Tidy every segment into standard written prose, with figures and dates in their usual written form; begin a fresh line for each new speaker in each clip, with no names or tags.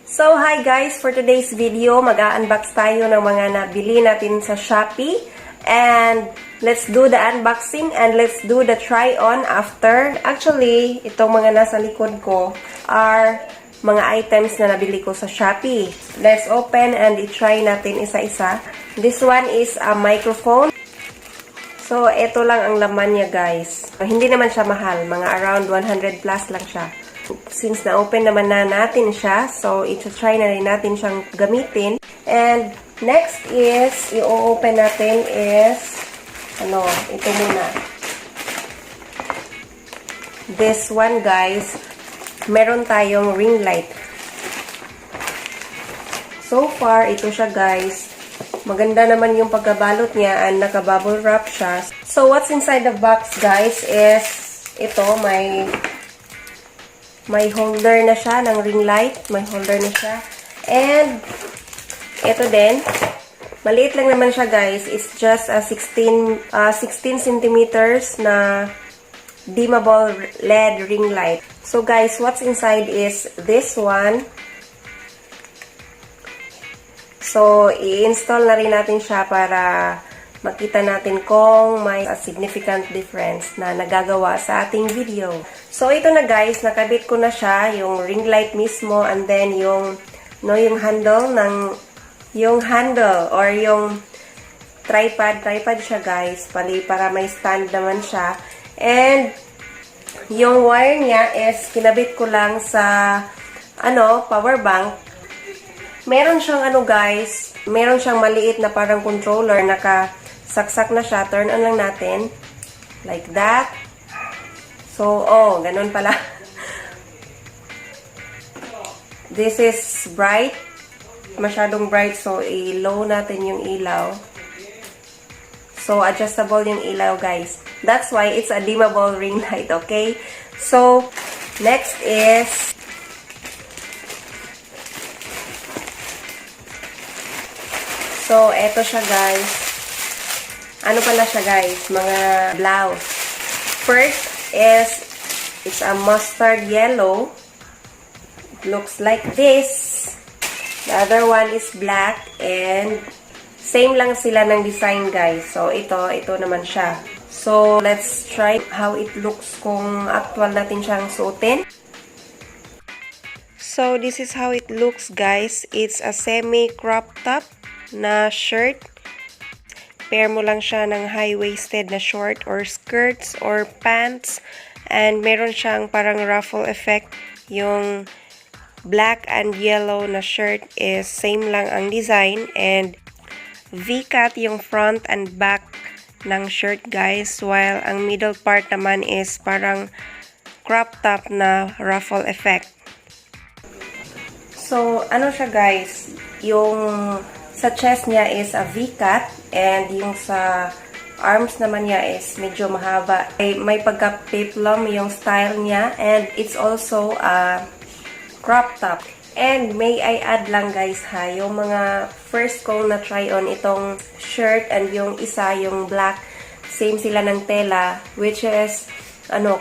So, hi guys! For today's video, mag-unbox tayo ng mga nabili natin sa Shopee. And let's do the unboxing and let's do the try-on after. Actually, itong mga nasa likod ko are mga items na nabili ko sa Shopee. Let's open and i-try natin isa-isa. This one is a microphone. So, ito lang ang laman niya guys. Hindi naman siya mahal. Mga around 100 plus lang siya. Since na-open naman na natin siya, so i-try na rin natin siyang gamitin. And next is, i-open natin is, ito muna. This one guys, meron tayong ring light. So far, ito siya guys. Maganda naman yung pagkabalot niya and naka-bubble wrap siya. So what's inside the box guys is, ito may holder na siya ng ring light. May holder na siya. And, ito din. Maliit lang naman siya, guys. It's just a 16 centimeters na dimmable LED ring light. So, guys, what's inside is this one. So, i-install na rin natin siya para makita natin kung may significant difference na nagagawa sa ating video. So, ito na guys, nakabit ko na siya, yung ring light mismo, and then yung handle or yung tripod siya guys, para may stand naman siya. And, yung wire niya is, kinabit ko lang sa, power bank. Meron siyang guys, meron siyang maliit na parang controller, saksak na siya. Turn on lang natin. Like that. So, ganun pala. This is bright. Masyadong bright. So, i-low natin yung ilaw. So, adjustable yung ilaw, guys. That's why it's a dimmable ring light, okay? So, next is eto siya, guys. Ano pala siya guys? Mga blouse. First is, it's a mustard yellow. It looks like this. The other one is black and same lang sila ng design guys. So, ito naman siya. So, let's try how it looks kung actual natin siyang suotin. So, this is how it looks guys. It's a semi-crop top na shirt. Pair mo lang siya ng high-waisted na short or skirts or pants. And meron siyang parang ruffle effect. Yung black and yellow na shirt is same lang ang design. And V-cut yung front and back ng shirt guys. While ang middle part naman is parang crop top na ruffle effect. So, ano siya guys? Yung sa chest niya is a V-cut and yung sa arms naman niya is medyo mahaba. May pagka-peplum yung style niya and it's also a crop top. And may I add lang guys ha, yung mga first kong na try on itong shirt and yung isa yung black, same sila ng tela which is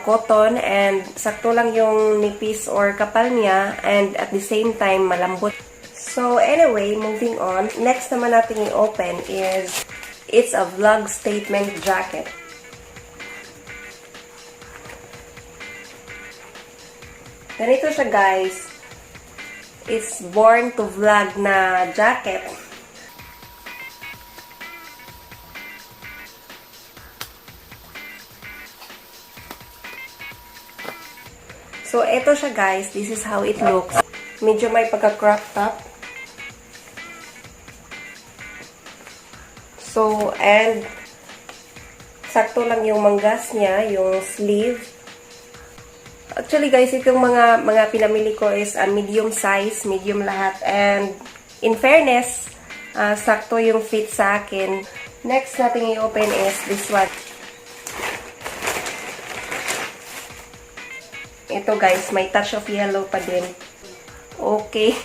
cotton and sakto lang yung nipis or kapal niya and at the same time malambot. So, anyway, moving on. Next naman natin i-open is, it's a vlog statement jacket. Ganito siya, guys. It's born to vlog na jacket. So, ito siya, guys. This is how it looks. Medyo may pagka-crop top. So, and sakto lang yung manggas niya, yung sleeve. Actually guys, itong mga pinamili ko is a medium size, medium lahat. And in fairness, sakto yung fit sa akin. Next natin i-open is this one. Ito guys, may touch of yellow pa din. Okay.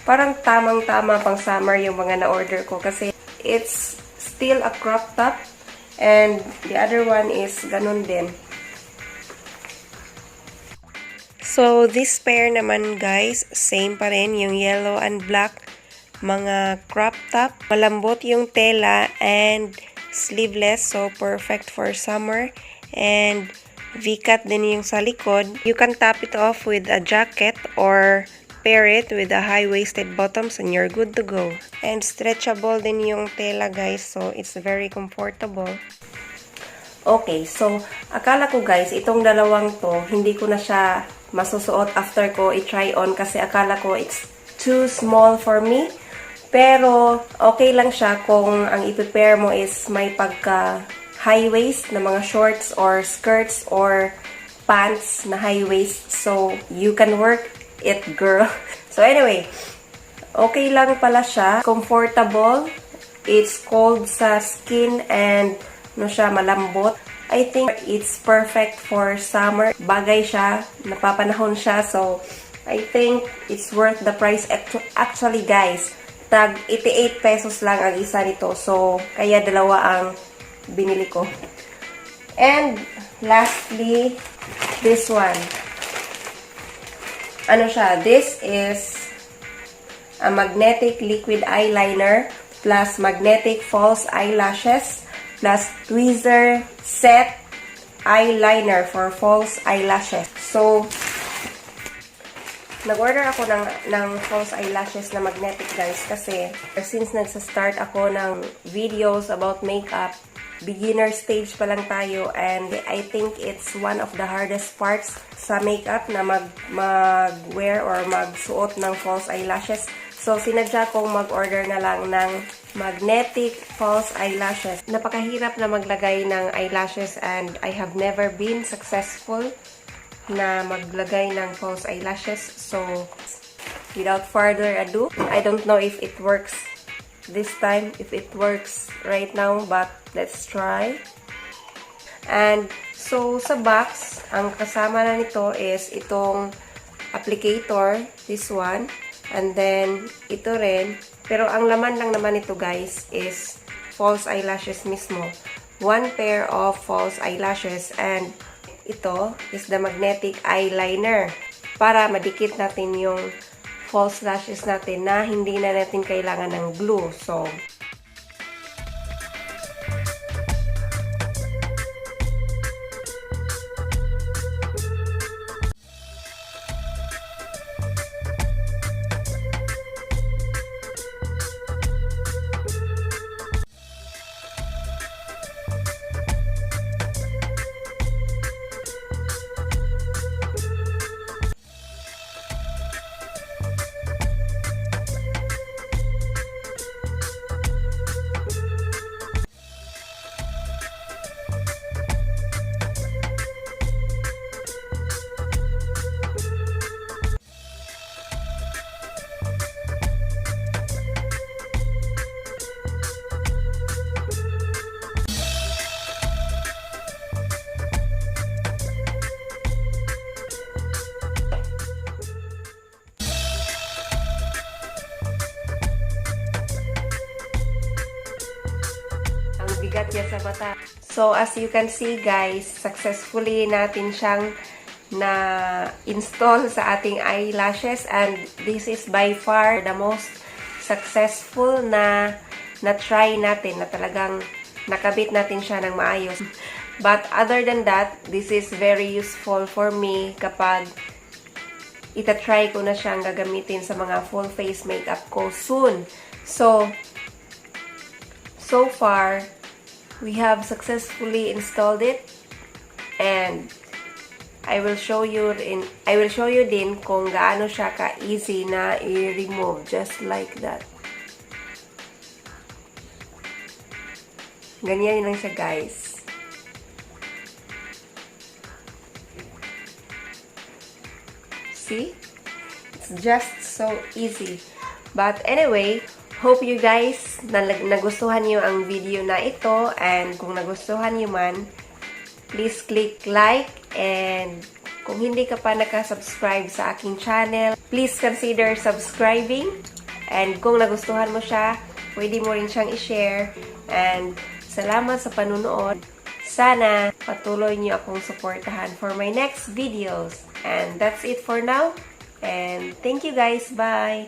Parang tamang-tama pang summer yung mga na-order ko kasi it's still a crop top and the other one is ganun din. So, this pair naman guys, same pa rin, yung yellow and black, mga crop top. Malambot yung tela and sleeveless, so perfect for summer. And V-cut din yung sa likod. You can top it off with a jacket or pair it with a high-waisted bottoms and you're good to go. And stretchable din yung tela guys, so it's very comfortable. Okay, so akala ko guys, itong dalawang to, hindi ko na siya masusuot after ko i-try on kasi akala ko it's too small for me. Pero okay lang siya kung ang i-prepare mo is may pagka high waist na mga shorts or skirts or pants na high waist. So you can work it, girl. So anyway, okay lang pala siya. Comfortable. It's cold sa skin and no siya malambot. I think it's perfect for summer. Bagay siya, napapanahon siya. So, I think it's worth the price. Actually, guys, tag 88 pesos lang ang isa nito. So, kaya dalawa ang binili ko. And, lastly, this one. Ano siya? This is a magnetic liquid eyeliner plus magnetic false eyelashes plus tweezer set eyeliner for false eyelashes. So, nag-order ako ng false eyelashes na magnetic guys kasi since nagsa-start ako ng videos about makeup, beginner stage pa lang tayo and I think it's one of the hardest parts sa makeup na mag-wear or magsuot ng false eyelashes. So, sinadya kong mag-order na lang ng magnetic false eyelashes. Napakahirap na maglagay ng eyelashes and I have never been successful na maglagay ng false eyelashes. So, without further ado, I don't know if it works this time, if it works right now, but let's try. And, so, sa box, ang kasama na nito is itong applicator, this one. And then, ito rin. Pero ang laman lang naman ito guys is false eyelashes mismo. One pair of false eyelashes and ito is the magnetic eyeliner para madikit natin yung false lashes natin na hindi na natin kailangan ng glue. So, bigat niya sa mata. So, as you can see guys, successfully natin siyang na-install sa ating eyelashes and this is by far the most successful na try natin, na talagang nakabit natin siya ng maayos. But other than that, this is very useful for me kapag itatry ko na siyang gagamitin sa mga full face makeup ko soon. So far, we have successfully installed it and I will show you din kung gaano siya ka-easy na i-remove, just like that. Ganyan lang siya, guys. See? It's just so easy. But anyway, hope you guys nagustuhan niyo ang video na ito, and kung nagustuhan niyo man, please click like, and kung hindi ka pa nakasubscribe sa aking channel, please consider subscribing, and kung nagustuhan mo siya, pwede mo rin siyang i-share, and salamat sa panunood. Sana patuloy niyo akong suportahan for my next videos. And that's it for now. And thank you guys. Bye!